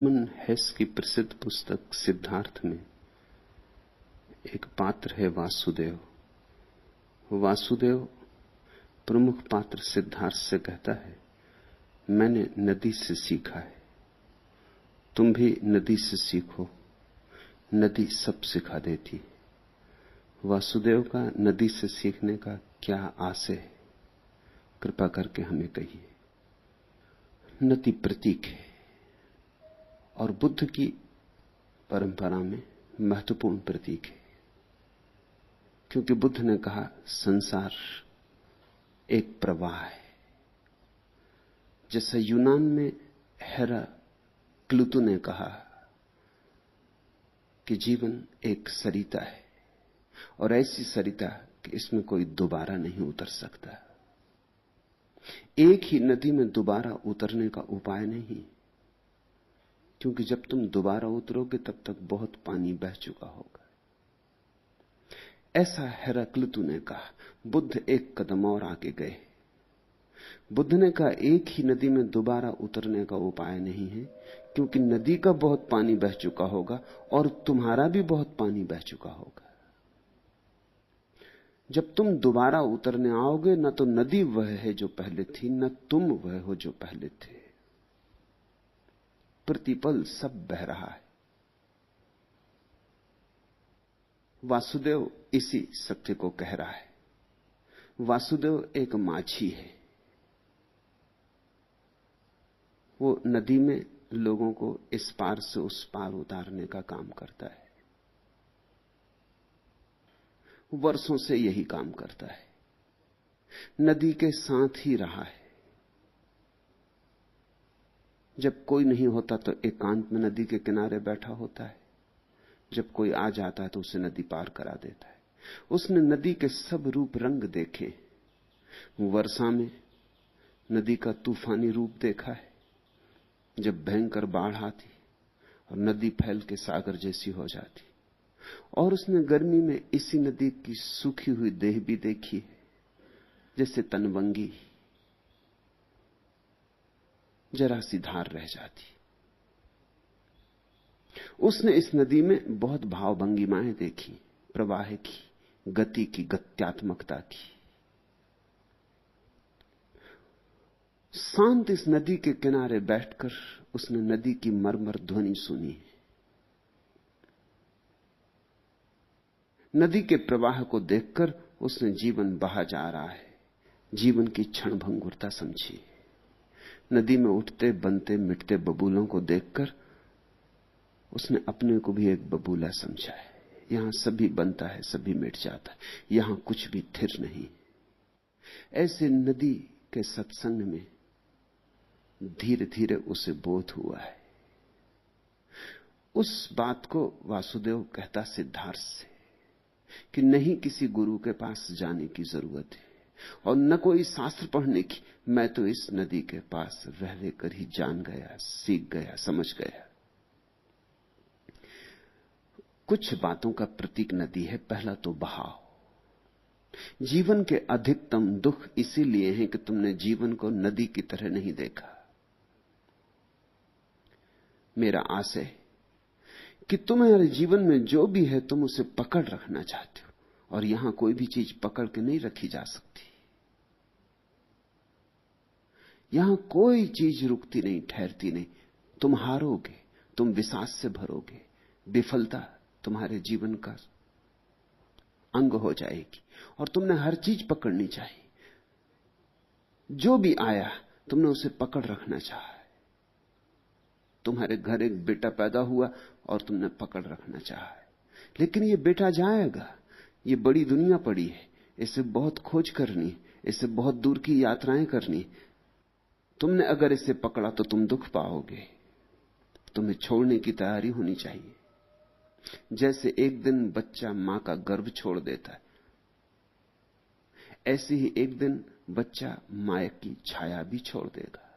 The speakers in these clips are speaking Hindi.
मन हेस की प्रसिद्ध पुस्तक सिद्धार्थ में एक पात्र है वासुदेव। वासुदेव प्रमुख पात्र सिद्धार्थ से कहता है, मैंने नदी से सीखा है, तुम भी नदी से सीखो, नदी सब सिखा देती है। वासुदेव का नदी से सीखने का क्या आशय है, कृपा करके हमें कहिए। नदी प्रतीक है और बुद्ध की परंपरा में महत्वपूर्ण प्रतीक है, क्योंकि बुद्ध ने कहा संसार एक प्रवाह है। जैसे यूनान में हेराक्लितु ने कहा कि जीवन एक सरिता है और ऐसी सरिता कि इसमें कोई दोबारा नहीं उतर सकता। एक ही नदी में दोबारा उतरने का उपाय नहीं, क्योंकि जब तुम दोबारा उतरोगे तब तक बहुत पानी बह चुका होगा। ऐसा हेराक्लितु ने कहा। बुद्ध एक कदम और आगे गए। बुद्ध ने कहा एक ही नदी में दोबारा उतरने का उपाय नहीं है, क्योंकि नदी का बहुत पानी बह चुका होगा और तुम्हारा भी बहुत पानी बह चुका होगा। जब तुम दोबारा उतरने आओगे, न तो नदी वह है जो पहले थी, न तुम वह हो जो पहले थे। प्रतिपल सब बह रहा है। वासुदेव इसी सत्य को कह रहा है। वासुदेव एक माझी है। वो नदी में लोगों को इस पार से उस पार उतारने का काम करता है। वर्षों से यही काम करता है, नदी के साथ ही रहा है। जब कोई नहीं होता तो एकांत में नदी के किनारे बैठा होता है, जब कोई आ जाता है तो उसे नदी पार करा देता है। उसने नदी के सब रूप रंग देखे। वर्षा में नदी का तूफानी रूप देखा है, जब भयंकर बाढ़ आती और नदी फैल के सागर जैसी हो जाती। और उसने गर्मी में इसी नदी की सूखी हुई देह भी देखी है, जैसे तनवंगी जरा सी धार रह जाती। उसने इस नदी में बहुत भावभंगिमाएं देखी, प्रवाह की, गति की, गत्यात्मकता की। शांत इस नदी के किनारे बैठकर उसने नदी की मरमर ध्वनि सुनी। नदी के प्रवाह को देखकर उसने जीवन बहा जा रहा है, जीवन की क्षणभंगुरता समझी। नदी में उठते बनते मिटते बबूलों को देखकर उसने अपने को भी एक बबूला समझा है। यहां सभी बनता है, सभी मिट जाता है, यहां कुछ भी थिर नहीं। ऐसे नदी के सत्संग में धीरे धीरे उसे बोध हुआ है। उस बात को वासुदेव कहता सिद्धार्थ से कि नहीं किसी गुरु के पास जाने की जरूरत है और न कोई शास्त्र पढ़ने की। मैं तो इस नदी के पास रह रहकर ही जान गया, सीख गया, समझ गया। कुछ बातों का प्रतीक नदी है। पहला तो बहाव। जीवन के अधिकतम दुख इसीलिए हैं कि तुमने जीवन को नदी की तरह नहीं देखा। मेरा आशय कि तुम्हारे जीवन में जो भी है तुम उसे पकड़ रखना चाहते हो, और यहां कोई भी चीज पकड़ के नहीं रखी जा सकती। यहां कोई चीज रुकती नहीं, ठहरती नहीं। तुम हारोगे, तुम विषाद से भरोगे, विफलता तुम्हारे जीवन का अंग हो जाएगी और तुमने हर चीज पकड़नी चाहिए। जो भी आया तुमने उसे पकड़ रखना चाहा। तुम्हारे घर एक बेटा पैदा हुआ और तुमने पकड़ रखना चाहा है, लेकिन ये बेटा जाएगा। ये बड़ी दुनिया पड़ी है, इसे बहुत खोज करनी, इसे बहुत दूर की यात्राएं करनी। तुमने अगर इसे पकड़ा तो तुम दुख पाओगे, तुम्हें छोड़ने की तैयारी होनी चाहिए। जैसे एक दिन बच्चा मां का गर्भ छोड़ देता है, ऐसे ही एक दिन बच्चा माया की छाया भी छोड़ देगा,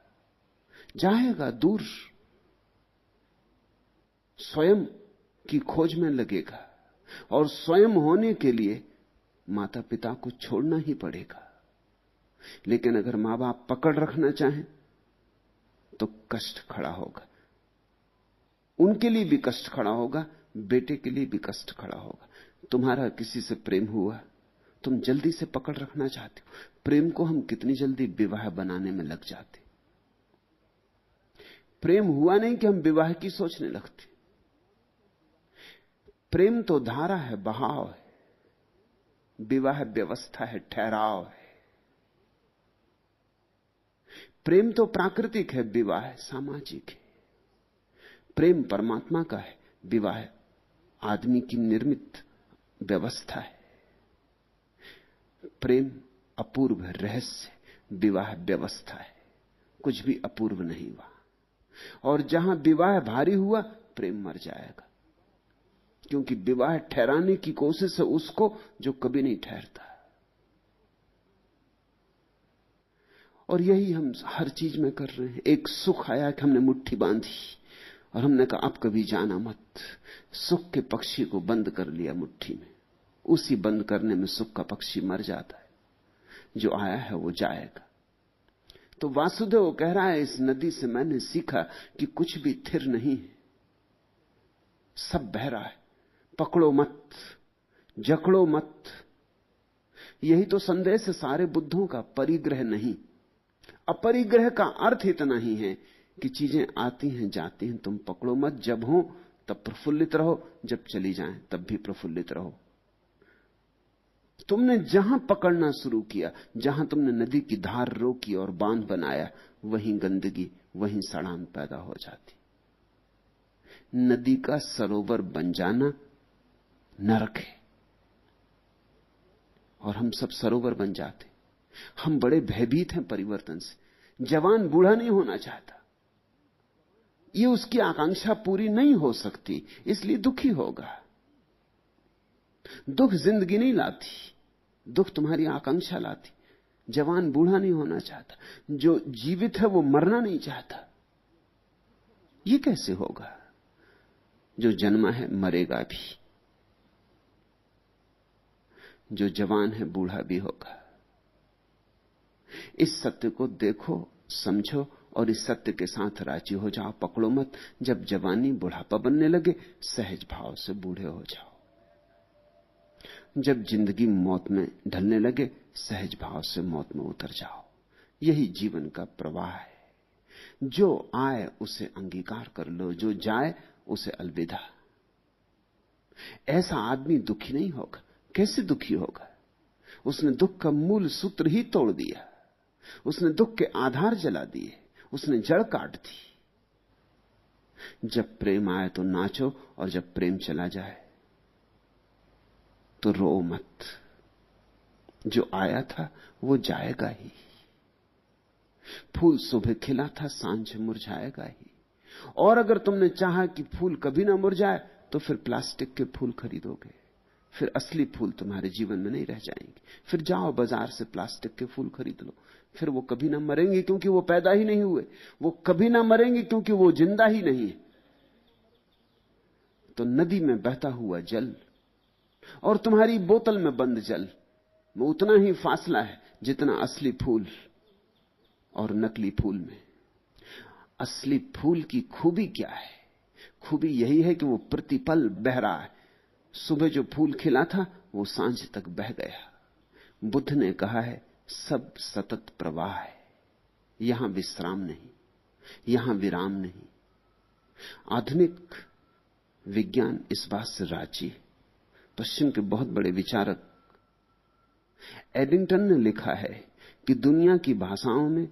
जाएगा दूर, स्वयं की खोज में लगेगा। और स्वयं होने के लिए माता पिता को छोड़ना ही पड़ेगा। लेकिन अगर मां बाप पकड़ रखना चाहें तो कष्ट खड़ा होगा। उनके लिए भी कष्ट खड़ा होगा, बेटे के लिए भी कष्ट खड़ा होगा। तुम्हारा किसी से प्रेम हुआ, तुम जल्दी से पकड़ रखना चाहते हो। प्रेम को हम कितनी जल्दी विवाह बनाने में लग जाते। प्रेम हुआ नहीं कि हम विवाह की सोचने लगते। प्रेम तो धारा है, बहाव है, विवाह व्यवस्था है, ठहराव है। प्रेम तो प्राकृतिक है, विवाह सामाजिक है। प्रेम परमात्मा का है, विवाह आदमी की निर्मित व्यवस्था है। प्रेम अपूर्व रहस्य, विवाह व्यवस्था है। कुछ भी अपूर्व नहीं हुआ। और जहां विवाह भारी हुआ, प्रेम मर जाएगा, क्योंकि विवाह ठहराने की कोशिश है उसको जो कभी नहीं ठहरता। और यही हम हर चीज में कर रहे हैं। एक सुख आया कि हमने मुट्ठी बांधी और हमने कहा अब कभी जाना मत। सुख के पक्षी को बंद कर लिया मुट्ठी में। उसी बंद करने में सुख का पक्षी मर जाता है। जो आया है वो जाएगा। तो वासुदेव कह रहा है, इस नदी से मैंने सीखा कि कुछ भी थिर नहीं है, सब बह रहा है। पकड़ो मत, जकड़ो मत। यही तो संदेश है सारे बुद्धों का, परिग्रह नहीं। अपरिग्रह का अर्थ इतना ही है कि चीजें आती हैं जाती हैं, तुम पकड़ो मत। जब हो तब प्रफुल्लित रहो, जब चली जाएं तब भी प्रफुल्लित रहो। तुमने जहां पकड़ना शुरू किया, जहां तुमने नदी की धार रोकी और बांध बनाया, वहीं गंदगी, वहीं सड़ान पैदा हो जाती। नदी का सरोवर बन जाना नरक है, और हम सब सरोवर बन जाते। हम बड़े भयभीत हैं परिवर्तन से। जवान बूढ़ा नहीं होना चाहता, ये उसकी आकांक्षा पूरी नहीं हो सकती, इसलिए दुखी होगा। दुख जिंदगी नहीं लाती, दुख तुम्हारी आकांक्षा लाती। जवान बूढ़ा नहीं होना चाहता, जो जीवित है वो मरना नहीं चाहता। ये कैसे होगा? जो जन्मा है मरेगा भी, जो जवान है बूढ़ा भी होगा। इस सत्य को देखो, समझो और इस सत्य के साथ राजी हो जाओ। पकड़ो मत। जब जवानी बुढ़ापा बनने लगे, सहज भाव से बूढ़े हो जाओ। जब जिंदगी मौत में ढलने लगे, सहज भाव से मौत में उतर जाओ। यही जीवन का प्रवाह है। जो आए उसे अंगीकार कर लो, जो जाए उसे अलविदा। ऐसा आदमी दुखी नहीं होगा। कैसे दुखी होगा? उसने दुख का मूल सूत्र ही तोड़ दिया। उसने दुख के आधार जला दिए, उसने जड़ काट दी। जब प्रेम आए तो नाचो, और जब प्रेम चला जाए तो रो मत। जो आया था वो जाएगा ही। फूल सुबह खिला था, सांझ मुरझाएगा ही। और अगर तुमने चाहा कि फूल कभी ना मुरझाए, तो फिर प्लास्टिक के फूल खरीदोगे। फिर असली फूल तुम्हारे जीवन में नहीं रह जाएंगे। फिर जाओ बाजार से प्लास्टिक के फूल खरीद लो। फिर वो कभी ना मरेंगे, क्योंकि वो पैदा ही नहीं हुए। वो कभी ना मरेंगे, क्योंकि वो जिंदा ही नहीं है। तो नदी में बहता हुआ जल और तुम्हारी बोतल में बंद जल में उतना ही फासला है जितना असली फूल और नकली फूल में। असली फूल की खूबी क्या है? खूबी यही है कि वो प्रतिपल बह रहा है। सुबह जो फूल खिला था वो सांझ तक बह गया। बुद्ध ने कहा है, सब सतत प्रवाह है, यहां विश्राम नहीं, यहां विराम नहीं। आधुनिक विज्ञान इस बात से राजी है। पश्चिम के बहुत बड़े विचारक एडिंगटन ने लिखा है कि दुनिया की भाषाओं में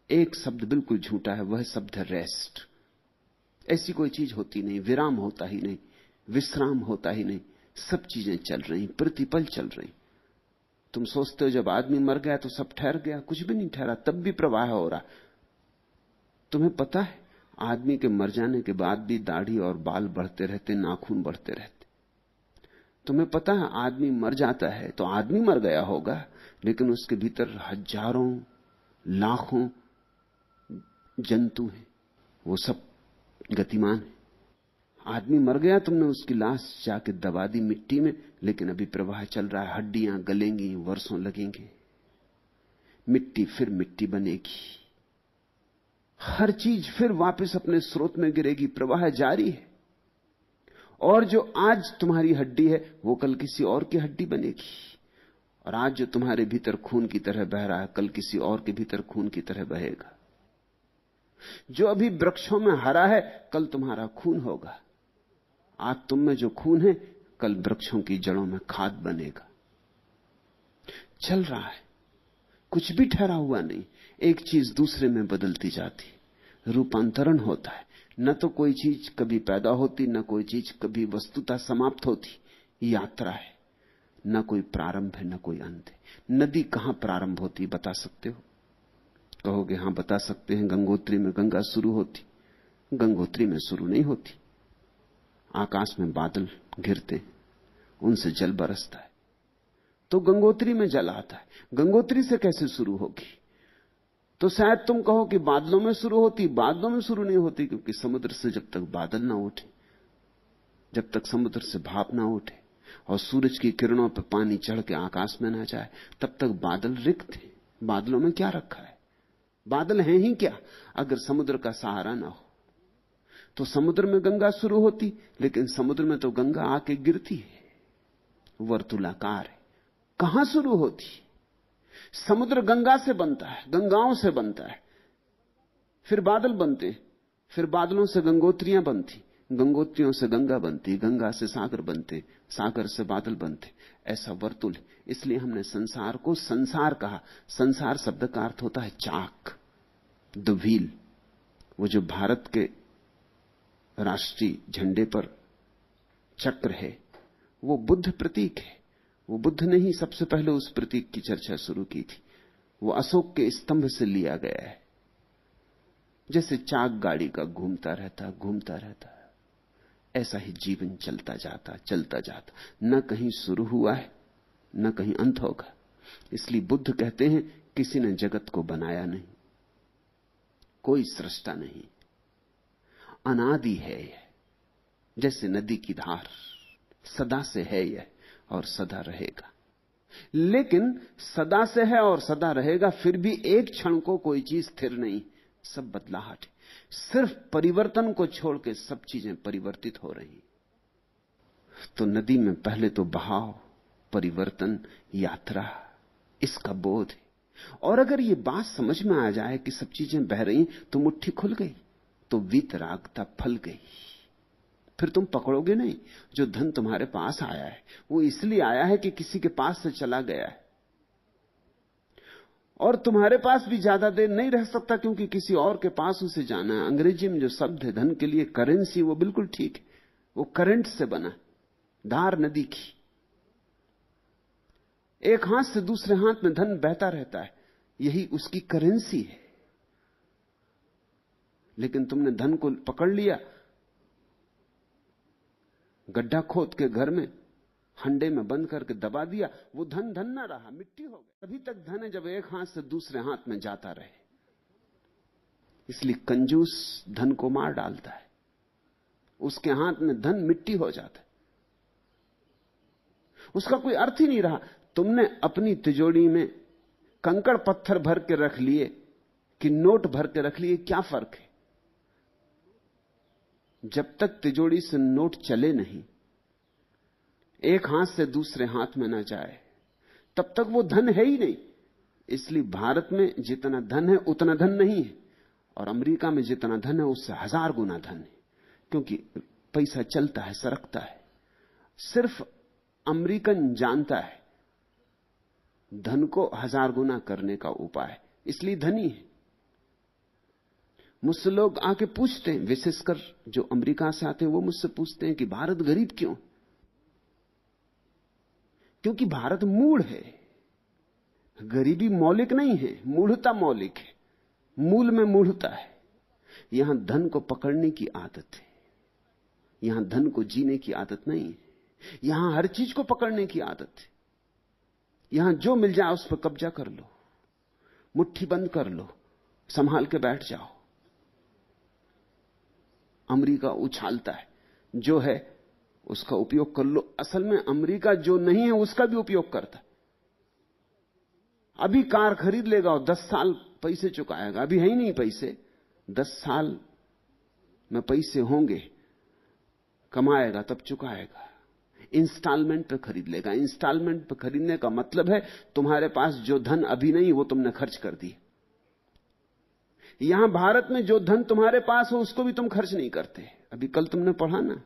एक शब्द बिल्कुल झूठा है, वह शब्द है रेस्ट। ऐसी कोई चीज होती नहीं, विराम होता ही नहीं, विश्राम होता ही नहीं। सब चीजें चल रही, प्रतिपल चल रही। तुम सोचते हो जब आदमी मर गया तो सब ठहर गया, कुछ भी नहीं ठहरा, तब भी प्रवाह हो रहा। तुम्हें पता है आदमी के मर जाने के बाद भी दाढ़ी और बाल बढ़ते रहते, नाखून बढ़ते रहते। तुम्हें पता है आदमी मर जाता है तो आदमी मर गया होगा, लेकिन उसके भीतर हजारों लाखों जंतु हैं, वो सब गतिमान है। आदमी मर गया, तुमने उसकी लाश जाके दबा दी मिट्टी में, लेकिन अभी प्रवाह चल रहा है। हड्डियां गलेंगी, वर्षों लगेंगे, मिट्टी फिर मिट्टी बनेगी, हर चीज फिर वापस अपने स्रोत में गिरेगी। प्रवाह जारी है। और जो आज तुम्हारी हड्डी है वो कल किसी और की हड्डी बनेगी, और आज जो तुम्हारे भीतर खून की तरह बह रहा है कल किसी और के भीतर खून की तरह बहेगा। जो अभी वृक्षों में हरा है कल तुम्हारा खून होगा। आज तुम में जो खून है कल वृक्षों की जड़ों में खाद बनेगा। चल रहा है, कुछ भी ठहरा हुआ नहीं, एक चीज दूसरे में बदलती जाती, रूपांतरण होता है। न तो कोई चीज कभी पैदा होती, न कोई चीज कभी वस्तुतः समाप्त होती। यात्रा है, न कोई प्रारंभ है न कोई अंत है। नदी कहां प्रारंभ होती बता सकते हो? कहोगे हां बता सकते हैं, गंगोत्री में गंगा शुरू होती। गंगोत्री में शुरू नहीं होती। आकाश में बादल घिरते, उनसे जल बरसता है तो गंगोत्री में जल आता है। गंगोत्री से कैसे शुरू होगी? तो शायद तुम कहो कि बादलों में शुरू होती। बादलों में शुरू नहीं होती, क्योंकि समुद्र से जब तक बादल ना उठे, जब तक समुद्र से भाप ना उठे और सूरज की किरणों पर पानी चढ़ के आकाश में ना जाए, तब तक बादल रिक्त हैं। बादलों में क्या रखा है? बादल हैं ही क्या अगर समुद्र का सहारा ना हो? तो समुद्र में गंगा शुरू होती, लेकिन समुद्र में तो गंगा आके गिरती है, वर्तुलाकार है। कहां शुरू होती? समुद्र गंगा से बनता है, गंगाओं से बनता है, फिर बादल बनते, फिर बादलों से गंगोत्रियां बनती, गंगोत्रियों से गंगा बनती, गंगा से सागर बनते, सागर से बादल बनते। ऐसा वर्तुल है। इसलिए हमने संसार को संसार कहा। संसार शब्द का अर्थ होता है चाक, द व्हील। वो जो भारत के राष्ट्रीय झंडे पर चक्र है वो बुद्ध प्रतीक है। वो बुद्ध ने ही सबसे पहले उस प्रतीक की चर्चा शुरू की थी। वो अशोक के स्तंभ से लिया गया है। जैसे चाक गाड़ी का घूमता रहता घूमता रहता, ऐसा ही जीवन चलता जाता, न कहीं शुरू हुआ है न कहीं अंत होगा। इसलिए बुद्ध कहते हैं किसी ने जगत को बनाया नहीं, कोई सृष्टा नहीं, अनादि है यह। जैसे नदी की धार सदा से है यह और सदा रहेगा। लेकिन सदा से है और सदा रहेगा, फिर भी एक क्षण को कोई चीज स्थिर नहीं, सब बदलाहट है। सिर्फ परिवर्तन को छोड़ के सब चीजें परिवर्तित हो रही। तो नदी में पहले तो बहाव, परिवर्तन, यात्रा, इसका बोध है। और अगर ये बात समझ में आ जाए कि सब चीजें बह रही तो मुट्ठी खुल गई, तो वीतरागता फल गई। फिर तुम पकड़ोगे नहीं। जो धन तुम्हारे पास आया है वो इसलिए आया है कि किसी के पास से चला गया है, और तुम्हारे पास भी ज्यादा देर नहीं रह सकता, क्योंकि किसी और के पास उसे जाना है। अंग्रेजी में जो शब्द है धन के लिए करेंसी, वो बिल्कुल ठीक है। वो करंट से बना, धार नदी की। एक हाथ से दूसरे हाथ में धन बहता रहता है, यही उसकी करेंसी है। लेकिन तुमने धन को पकड़ लिया, गड्ढा खोद के घर में हंडे में बंद करके दबा दिया, वो धन धन ना रहा, मिट्टी हो गया। तभी तक धन है जब एक हाथ से दूसरे हाथ में जाता रहे। इसलिए कंजूस धन को मार डालता है, उसके हाथ में धन मिट्टी हो जाता है, उसका कोई अर्थ ही नहीं रहा। तुमने अपनी तिजोरी में कंकड़ पत्थर भर के रख लिए कि नोट भर के रख लिए, क्या फर्क है? जब तक तिजोरी से नोट चले नहीं, एक हाथ से दूसरे हाथ में ना जाए, तब तक वो धन है ही नहीं। इसलिए भारत में जितना धन है उतना धन नहीं है, और अमेरिका में जितना धन है उससे 1000 गुना धन है, क्योंकि पैसा चलता है, सरकता है। सिर्फ अमेरिकन जानता है धन को 1000 गुना करने का उपाय, इसलिए धनी है। मुझसे लोग आके पूछते हैं, विशेषकर जो अमेरिका से आते हैं, वो मुझसे पूछते हैं कि भारत गरीब क्यों? क्योंकि भारत मूढ़ है। गरीबी मौलिक नहीं है, मूढ़ता मौलिक है। मूल में मूढ़ता है। यहां धन को पकड़ने की आदत है, यहां धन को जीने की आदत नहीं है। यहां हर चीज को पकड़ने की आदत है। यहां जो मिल जाए उस पर कब्जा कर लो, मुट्ठी बंद कर लो, संभाल के बैठ जाओ। अमेरिका उछालता है, जो है उसका उपयोग कर लो। असल में अमेरिका जो नहीं है उसका भी उपयोग करता है। अभी कार खरीद लेगा और 10 साल पैसे चुकाएगा। अभी है ही नहीं पैसे, 10 साल में पैसे होंगे कमाएगा तब चुकाएगा, इंस्टॉलमेंट पे खरीद लेगा। इंस्टॉलमेंट पे खरीदने का मतलब है तुम्हारे पास जो धन अभी नहीं वो तुमने खर्च कर दी। यहां भारत में जो धन तुम्हारे पास हो उसको भी तुम खर्च नहीं करते। अभी कल तुमने पढ़ा ना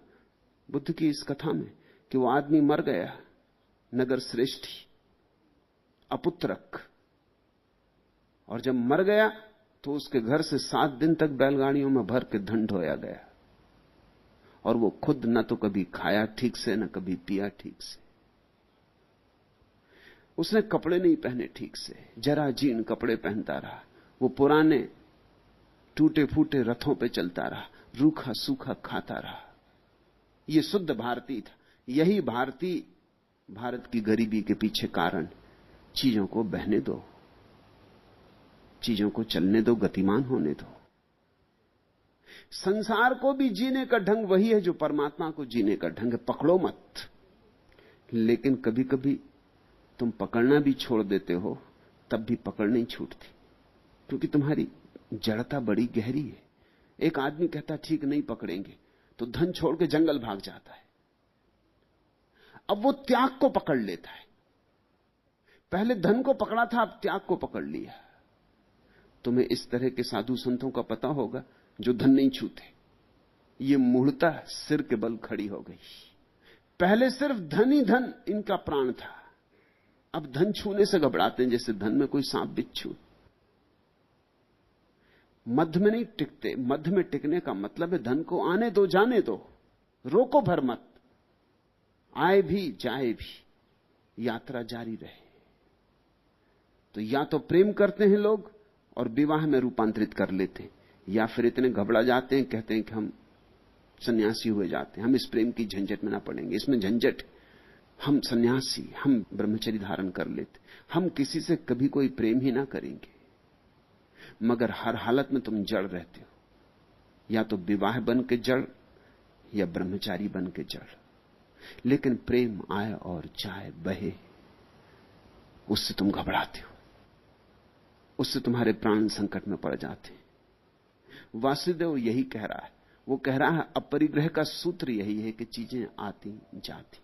बुद्ध की इस कथा में कि वो आदमी मर गया, नगर श्रेष्ठी, अपुत्रक, और जब मर गया तो उसके घर से 7 दिन तक बैलगाड़ियों में भर के धन ढोया गया, और वो खुद न तो कभी खाया ठीक से न कभी पिया ठीक से। उसने कपड़े नहीं पहने ठीक से, जरा जीर्ण कपड़े पहनता रहा। वो पुराने टूटे फूटे रथों पे चलता रहा, रूखा सूखा खाता रहा। ये शुद्ध भारतीय था। यही भारतीय भारत की गरीबी के पीछे कारण। चीजों को बहने दो, चीजों को चलने दो, गतिमान होने दो। संसार को भी जीने का ढंग वही है जो परमात्मा को जीने का ढंग है। पकड़ो मत। लेकिन कभी कभी तुम पकड़ना भी छोड़ देते हो, तब भी पकड़ नहीं छूटती, क्योंकि तुम्हारी जड़ता बड़ी गहरी है। एक आदमी कहता ठीक नहीं पकड़ेंगे, तो धन छोड़ के जंगल भाग जाता है। अब वो त्याग को पकड़ लेता है। पहले धन को पकड़ा था, अब त्याग को पकड़ लिया। तुम्हें इस तरह के साधु संतों का पता होगा जो धन नहीं छूते। ये मूढ़ता सिर के बल खड़ी हो गई। पहले सिर्फ धन ही धन इनका प्राण था, अब धन छूने से घबराते हैं जैसे धन में कोई सांप बिच्छू। मध्य में नहीं टिकते। मध्य में टिकने का मतलब है धन को आने दो, जाने दो, रोको भर मत। आए भी जाए भी, यात्रा जारी रहे। तो या तो प्रेम करते हैं लोग और विवाह में रूपांतरित कर लेते हैं, या फिर इतने घबरा जाते हैं, कहते हैं कि हम सन्यासी हुए जाते हैं, हम इस प्रेम की झंझट में ना पड़ेंगे, इसमें झंझट, हम सन्यासी, हम ब्रह्मचर्य धारण कर लेते, हम किसी से कभी कोई प्रेम ही ना करेंगे। मगर हर हालत में तुम जड़ रहते हो, या तो विवाह बन के जड़ या ब्रह्मचारी बन के जड़। लेकिन प्रेम आए और जाए, बहे, उससे तुम घबराते हो, उससे तुम्हारे प्राण संकट में पड़ जाते हैं। वासुदेव यही कह रहा है। वो कह रहा है अपरिग्रह का सूत्र यही है कि चीजें आती जाती,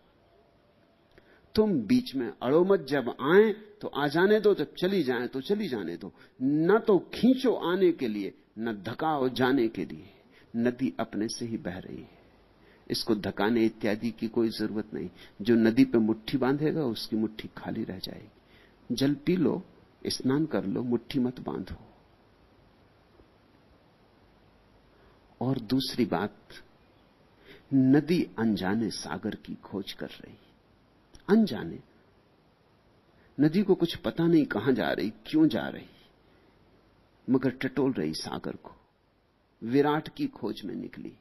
तुम बीच में अड़ो मत। जब आए तो आ जाने दो, जब चली जाए तो चली जाने दो। न तो खींचो आने के लिए, न धकाओ जाने के लिए। नदी अपने से ही बह रही है, इसको धकाने इत्यादि की कोई जरूरत नहीं। जो नदी पे मुट्ठी बांधेगा उसकी मुट्ठी खाली रह जाएगी। जल पी लो, स्नान कर लो, मुट्ठी मत बांधो। और दूसरी बात, नदी अनजाने सागर की खोज कर रही। अनजाने नदी को कुछ पता नहीं कहां जा रही, क्यों जा रही, मगर टटोल रही सागर को। विराट की खोज में निकली।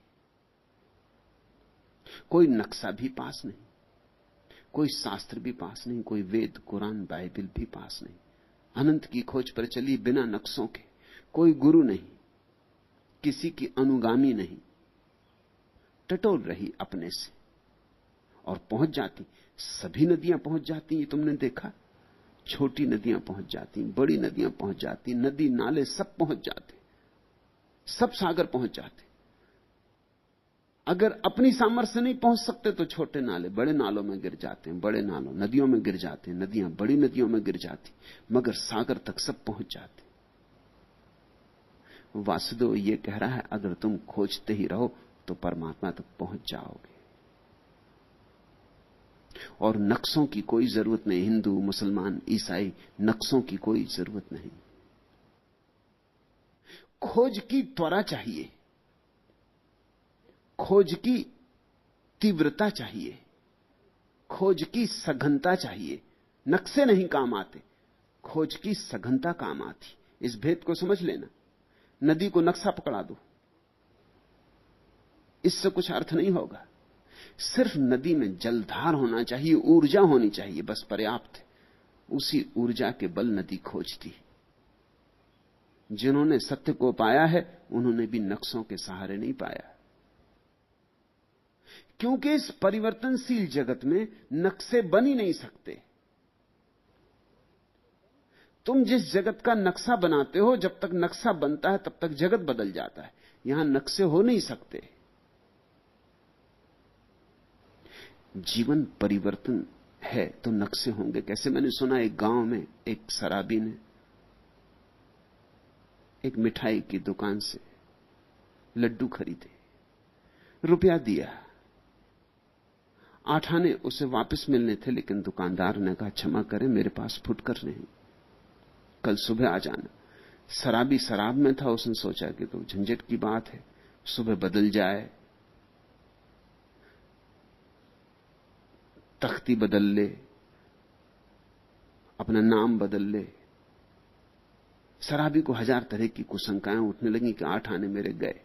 कोई नक्शा भी पास नहीं, कोई शास्त्र भी पास नहीं, कोई वेद कुरान बाइबल भी पास नहीं। अनंत की खोज पर चली बिना नक्शों के। कोई गुरु नहीं, किसी की अनुगामी नहीं, टटोल रही अपने से और पहुंच जाती। सभी नदियां पहुंच जाती, ये तुमने देखा। छोटी नदियां पहुंच जाती, बड़ी नदियां पहुंच जाती, नदी नाले सब पहुंच जाते, सब सागर पहुंच जाते। अगर अपनी सामर्थ्य से नहीं पहुंच सकते तो छोटे नाले बड़े नालों में गिर जाते हैं, बड़े नालों नदियों में गिर जाते हैं, नदियां बड़ी नदियों में गिर जाती, मगर सागर तक सब पहुंच जाते। वासुदेव ये कह रहा है अगर तुम खोजते ही रहो तो परमात्मा तक पहुंच जाओगे। और नक्शों की कोई जरूरत नहीं। हिंदू, मुसलमान, ईसाई, नक्शों की कोई जरूरत नहीं। खोज की त्वरा चाहिए, खोज की तीव्रता चाहिए, खोज की सघनता चाहिए। नक्शे नहीं काम आते, खोज की सघनता काम आती। इस भेद को समझ लेना। नदी को नक्शा पकड़ा दो, इससे कुछ अर्थ नहीं होगा। सिर्फ नदी में जलधार होना चाहिए, ऊर्जा होनी चाहिए, बस पर्याप्त है। उसी ऊर्जा के बल नदी खोजती। जिन्होंने सत्य को पाया है उन्होंने भी नक्शों के सहारे नहीं पाया, क्योंकि इस परिवर्तनशील जगत में नक्शे बन ही नहीं सकते। तुम जिस जगत का नक्शा बनाते हो, जब तक नक्शा बनता है तब तक जगत बदल जाता है। यहां नक्शे हो नहीं सकते। जीवन परिवर्तन है तो नक्शे होंगे कैसे? मैंने सुना एक गांव में एक शराबी ने एक मिठाई की दुकान से लड्डू खरीदे, रुपया दिया, 8 आने उसे वापस मिलने थे, लेकिन दुकानदार ने कहा क्षमा करें मेरे पास फुटकर नहीं, कल सुबह आ जाना। शराबी शराब में था, उसने सोचा कि तो झंझट की बात है, सुबह बदल जाए, तख्ती बदल ले, अपना नाम बदल ले। शराबी को 1000 तरह की कुशंकाएं उठने लगी कि 8 आने मेरे गए।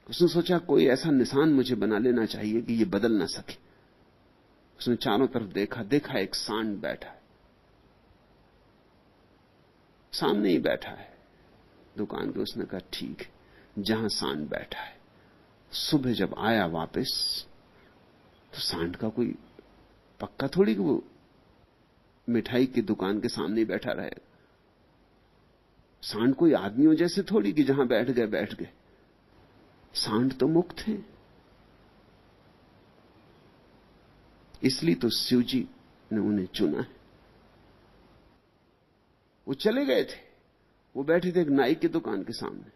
उसने सोचा कोई ऐसा निशान मुझे बना लेना चाहिए कि ये बदल ना सके। उसने चारों तरफ देखा एक सांड बैठा है, सामने ही बैठा है दुकान के। उसने कहा ठीक है, जहां सांड बैठा है। सुबह जब आया वापस तो सांड का कोई पक्का थोड़ी कि वो मिठाई की दुकान के सामने ही बैठा रहेगा। सांड कोई आदमियों जैसे थोड़ी कि जहां बैठ गए। सांड तो मुक्त है। इसलिए तो शिवजी ने उन्हें चुना है। वो चले गए थे, वो बैठे थे एक नाई की दुकान के सामने।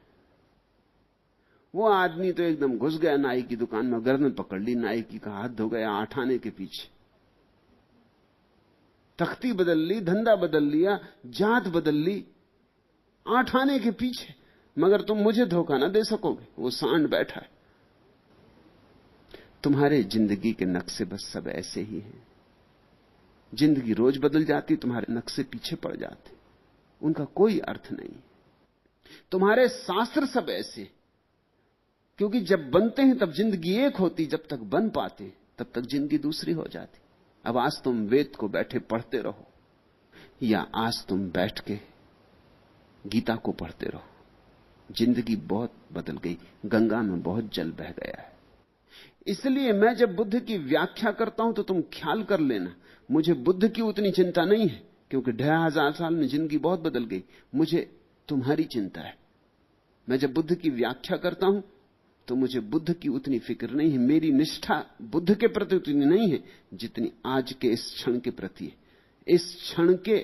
वो आदमी तो एकदम घुस गया नाई की दुकान में, गर्दन पकड़ ली नाई की, का हाथ धो गया 8 आने के पीछे। तख्ती बदल ली, धंधा बदल लिया, जात बदल ली, 8 आने के पीछे, मगर तुम मुझे धोखा ना दे सकोगे। वो सांड बैठा है। तुम्हारे जिंदगी के नक्शे बस सब ऐसे ही हैं। जिंदगी रोज बदल जाती, तुम्हारे नक्शे पीछे पड़ जाते, उनका कोई अर्थ नहीं। तुम्हारे शास्त्र सब ऐसे, क्योंकि जब बनते हैं तब जिंदगी एक होती, जब तक बन पाते तब तक जिंदगी दूसरी हो जाती। अब आज तुम वेद को बैठे पढ़ते रहो, या आज तुम बैठ के गीता को पढ़ते रहो, जिंदगी बहुत बदल गई। गंगा में बहुत जल बह गया है। इसलिए मैं जब बुद्ध की व्याख्या करता हूं तो तुम ख्याल कर लेना, मुझे बुद्ध की उतनी चिंता नहीं है, क्योंकि 2500 साल में जिंदगी बहुत बदल गई। मुझे तुम्हारी चिंता है। मैं जब बुद्ध की व्याख्या करता हूं तो मुझे बुद्ध की उतनी फिक्र नहीं है। मेरी निष्ठा बुद्ध के प्रति उतनी नहीं है जितनी आज के इस क्षण के प्रति है। इस क्षण के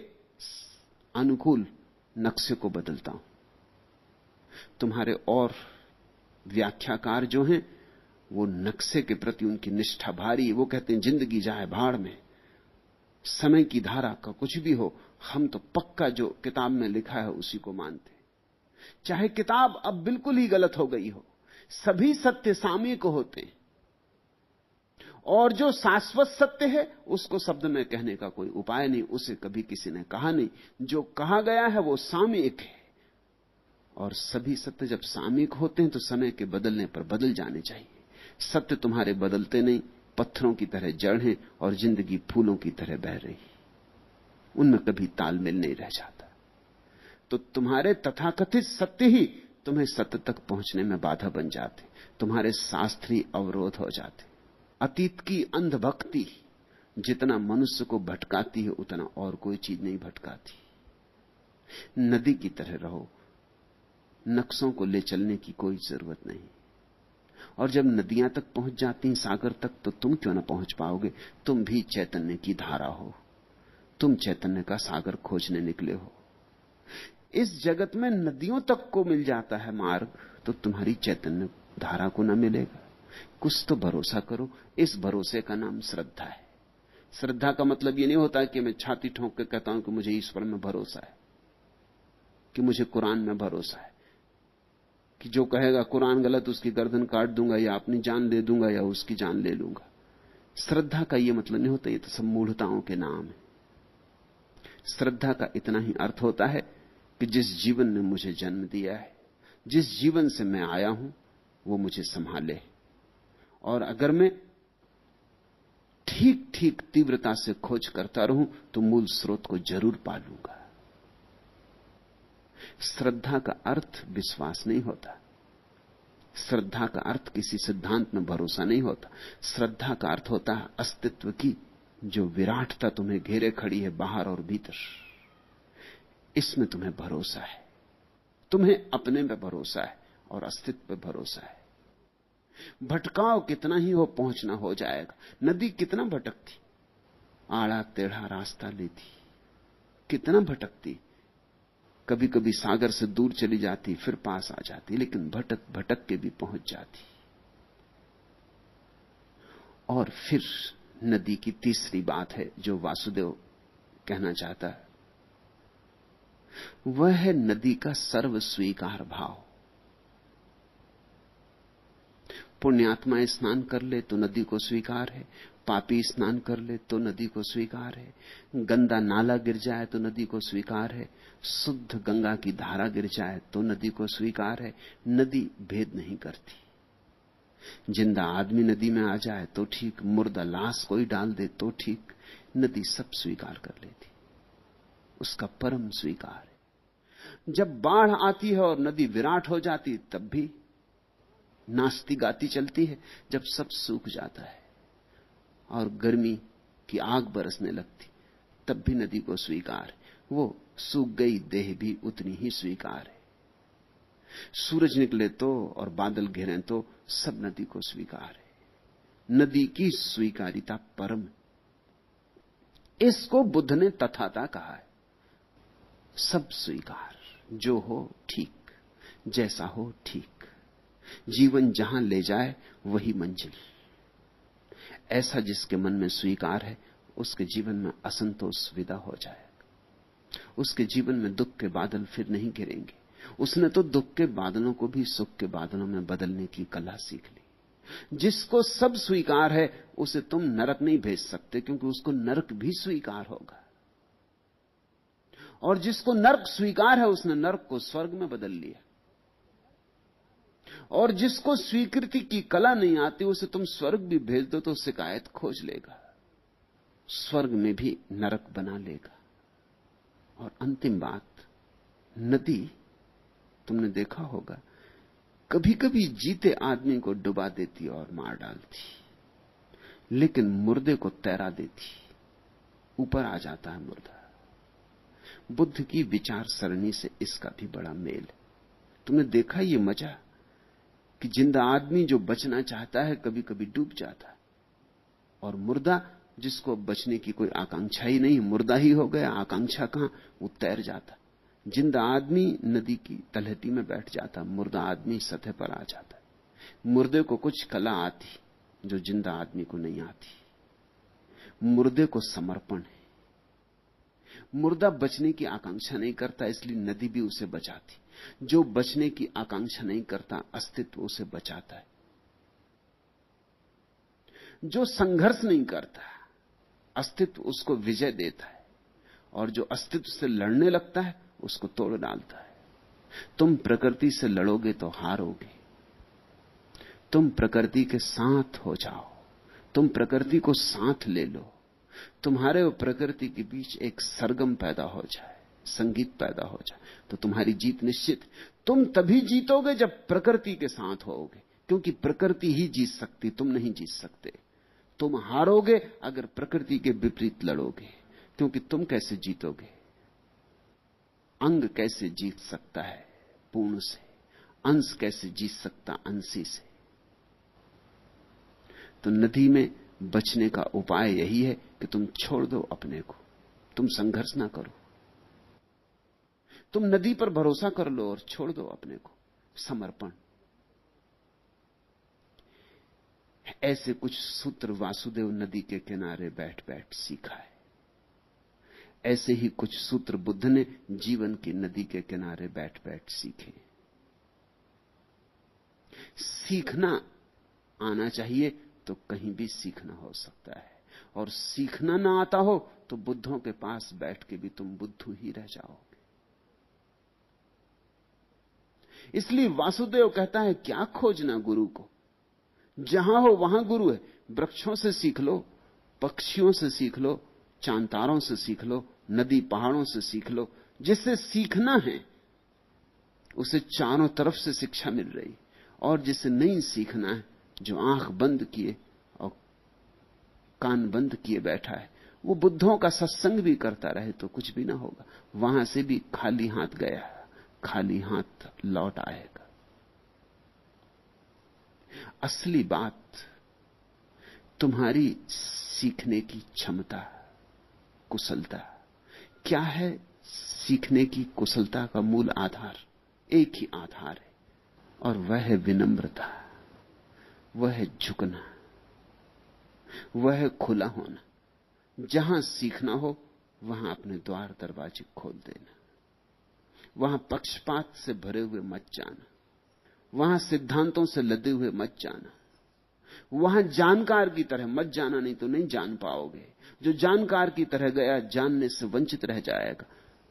अनुकूल नक्शे को बदलता हूं। तुम्हारे और व्याख्याकार जो हैं वो नक्शे के प्रति उनकी निष्ठा भारी है। वो कहते हैं जिंदगी जाए भाड़ में, समय की धारा का कुछ भी हो, हम तो पक्का जो किताब में लिखा है उसी को मानते, चाहे किताब अब बिल्कुल ही गलत हो गई हो। सभी सत्य सामयिक होते हैं, और जो शाश्वत सत्य है उसको शब्द में कहने का कोई उपाय नहीं, उसे कभी किसी ने कहा नहीं। जो कहा गया है वो सामयिक है, और सभी सत्य जब सामयिक होते हैं तो समय के बदलने पर बदल जाने चाहिए। सत्य तुम्हारे बदलते नहीं, पत्थरों की तरह जड़ हैं और जिंदगी फूलों की तरह बह रही, उनमें कभी तालमेल नहीं रह जाता। तो तुम्हारे तथाकथित सत्य ही तुम्हें सत्य तक पहुंचने में बाधा बन जाते, तुम्हारे शास्त्रीय अवरोध हो जाते। अतीत की अंधभक्ति जितना मनुष्य को भटकाती है उतना और कोई चीज नहीं भटकाती। नदी की तरह रहो, नक्शों को ले चलने की कोई जरूरत नहीं। और जब नदियां तक पहुंच जाती हैं सागर तक, तो तुम क्यों ना पहुंच पाओगे? तुम भी चैतन्य की धारा हो, तुम चैतन्य का सागर खोजने निकले हो। इस जगत में नदियों तक को मिल जाता है मार्ग, तो तुम्हारी चैतन्य धारा को ना मिलेगा। कुछ तो भरोसा करो। इस भरोसे का नाम श्रद्धा है। श्रद्धा का मतलब यह नहीं होता कि मैं छाती ठोंक के कहता हूं कि मुझे ईश्वर में भरोसा है, कि मुझे कुरान में भरोसा है, कि जो कहेगा कुरान गलत उसकी गर्दन काट दूंगा, या अपनी जान दे दूंगा, या उसकी जान ले लूंगा। श्रद्धा का यह मतलब नहीं होता, ये तो सब मूढ़ताओं के नाम है। श्रद्धा का इतना ही अर्थ होता है कि जिस जीवन ने मुझे जन्म दिया है, जिस जीवन से मैं आया हूं, वो मुझे संभाले, और अगर मैं ठीक ठीक तीव्रता से खोज करता रहूं तो मूल स्रोत को जरूर पालूंगा। श्रद्धा का अर्थ विश्वास नहीं होता। श्रद्धा का अर्थ किसी सिद्धांत में भरोसा नहीं होता। श्रद्धा का अर्थ होता है अस्तित्व की जो विराटता तुम्हें घेरे खड़ी है बाहर और भीतर, इसमें तुम्हें भरोसा है। तुम्हें अपने में भरोसा है और अस्तित्व पर भरोसा है। भटकाओ कितना ही हो पहुंचना हो जाएगा। नदी कितना भटकती, आड़ा टेढ़ा रास्ता लेती, कितना भटकती, कभी कभी सागर से दूर चली जाती फिर पास आ जाती, लेकिन भटक भटक के भी पहुंच जाती। और फिर नदी की तीसरी बात है जो वासुदेव कहना चाहता है, वह है नदी का सर्व स्वीकार भाव। पुण्यात्मा स्नान कर ले तो नदी को स्वीकार है, पापी स्नान कर ले तो नदी को स्वीकार है, गंदा नाला गिर जाए तो नदी को स्वीकार है, शुद्ध गंगा की धारा गिर जाए तो नदी को स्वीकार है। नदी भेद नहीं करती। जिंदा आदमी नदी में आ जाए तो ठीक, मुर्दा लाश कोई डाल दे तो ठीक, नदी सब स्वीकार कर लेती, उसका परम स्वीकार है। जब बाढ़ आती है और नदी विराट हो जाती तब भी नाचती गाती चलती है। जब सब सूख जाता है और गर्मी की आग बरसने लगती तब भी नदी को स्वीकार है। वो सूख गई देह भी उतनी ही स्वीकार है। सूरज निकले तो और बादल घिरे तो सब नदी को स्वीकार है। नदी की स्वीकारिता परम। इसको बुद्ध ने तथाता कहा है। सब स्वीकार, जो हो ठीक, जैसा हो ठीक, जीवन जहां ले जाए वही मंजिल। ऐसा जिसके मन में स्वीकार है उसके जीवन में असंतोष विदा हो जाएगा, उसके जीवन में दुख के बादल फिर नहीं गिरेंगे। उसने तो दुख के बादलों को भी सुख के बादलों में बदलने की कला सीख ली। जिसको सब स्वीकार है उसे तुम नरक नहीं भेज सकते, क्योंकि उसको नरक भी स्वीकार होगा। और जिसको नरक स्वीकार है उसने नरक को स्वर्ग में बदल लिया। और जिसको स्वीकृति की कला नहीं आती उसे तुम स्वर्ग भी भेज दो तो शिकायत खोज लेगा, स्वर्ग में भी नरक बना लेगा। और अंतिम बात, नदी तुमने देखा होगा कभी कभी जीते आदमी को डुबा देती और मार डालती, लेकिन मुर्दे को तैरा देती, ऊपर आ जाता है मुर्दा। बुद्ध की विचार सरणी से इसका भी बड़ा मेल है। तुमने देखा ये मजा कि जिंदा आदमी जो बचना चाहता है कभी कभी डूब जाता है, और मुर्दा जिसको बचने की कोई आकांक्षा ही नहीं, मुर्दा ही हो गया, आकांक्षा कहां, वो तैर जाता। जिंदा आदमी नदी की तलहटी में बैठ जाता, मुर्दा आदमी सतह पर आ जाता है। मुर्दे को कुछ कला आती जो जिंदा आदमी को नहीं आती। मुर्दे को समर्पण है। मुर्दा बचने की आकांक्षा नहीं करता, इसलिए नदी भी उसे बचाती। जो बचने की आकांक्षा नहीं करता, अस्तित्व उसे बचाता है। जो संघर्ष नहीं करता, अस्तित्व उसको विजय देता है, और जो अस्तित्व से लड़ने लगता है उसको तोड़ डालता है। तुम प्रकृति से लड़ोगे तो हारोगे। तुम प्रकृति के साथ हो जाओ, तुम प्रकृति को साथ ले लो, तुम्हारे और प्रकृति के बीच एक सरगम पैदा हो जाए, संगीत पैदा हो जाए, तो तुम्हारी जीत निश्चित। तुम तभी जीतोगे जब प्रकृति के साथ होगे, क्योंकि प्रकृति ही जीत सकती, तुम नहीं जीत सकते। तुम हारोगे अगर प्रकृति के विपरीत लड़ोगे, क्योंकि तुम कैसे जीतोगे? अंग कैसे जीत सकता है पूर्ण से? अंश कैसे जीत सकता अंशी से? तो नदी में बचने का उपाय यही है कि तुम छोड़ दो अपने को, तुम संघर्ष ना करो, तुम नदी पर भरोसा कर लो और छोड़ दो अपने को, समर्पण। ऐसे कुछ सूत्र वासुदेव नदी के किनारे बैठ बैठ सीखा है। ऐसे ही कुछ सूत्र बुद्ध ने जीवन की नदी के किनारे बैठ बैठ सीखे। सीखना आना चाहिए तो कहीं भी सीखना हो सकता है, और सीखना ना आता हो तो बुद्धों के पास बैठ के भी तुम बुद्धू ही रह जाओगे। इसलिए वासुदेव कहता है, क्या खोजना गुरु को, जहां हो वहां गुरु है। वृक्षों से सीख लो, पक्षियों से सीख लो, चांतारों से सीख लो, नदी पहाड़ों से सीख लो। जिससे सीखना है उसे चारों तरफ से शिक्षा मिल रही, और जिसे नहीं सीखना है, जो आंख बंद किए और कान बंद किए बैठा है, वो बुद्धों का सत्संग भी करता रहे तो कुछ भी ना होगा। वहां से भी खाली हाथ गया, खाली हाथ लौट आएगा। असली बात तुम्हारी सीखने की क्षमता, कुशलता। क्या है सीखने की कुशलता का मूल आधार? एक ही आधार है, और वह है विनम्रता, वह है झुकना, वह है खुला होना। जहां सीखना हो वहां अपने द्वार दरवाजे खोल देना, वहां पक्षपात से भरे हुए मत जाना, वहां सिद्धांतों से लदे हुए मत जाना, वहां जानकार की तरह मत जाना, नहीं तो नहीं जान पाओगे। जो जानकार की तरह गया जानने से वंचित रह जाएगा।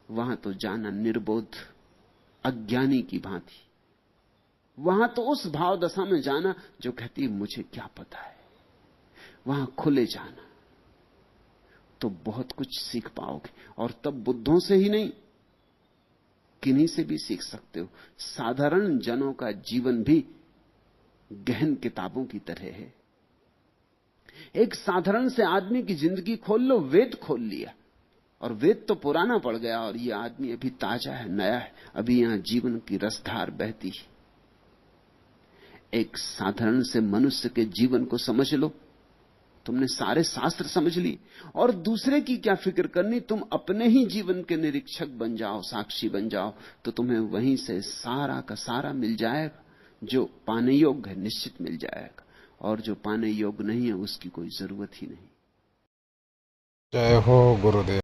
वहां तो जाना निर्बोध अज्ञानी की भांति, वहां तो उस भाव दशा में जाना जो कहती मुझे क्या पता है। वहां खुले जाना तो बहुत कुछ सीख पाओगे। और तब बुद्धों से ही नहीं, किन्हीं से भी सीख सकते हो। साधारण जनों का जीवन भी गहन किताबों की तरह है। एक साधारण से आदमी की जिंदगी खोल लो, वेद खोल लिया, और वेद तो पुराना पड़ गया, और यह आदमी अभी ताजा है, नया है, अभी यहां जीवन की रसधार बहती है। एक साधारण से मनुष्य के जीवन को समझ लो, तुमने सारे शास्त्र समझ ली, और दूसरे की क्या फिक्र करनी। तुम अपने ही जीवन के निरीक्षक बन जाओ, साक्षी बन जाओ, तो तुम्हें वहीं से सारा का सारा मिल जाएगा। जो पाने योग्य है निश्चित मिल जाएगा, और जो पाने योग्य नहीं है उसकी कोई जरूरत ही नहीं। जय हो गुरुदेव।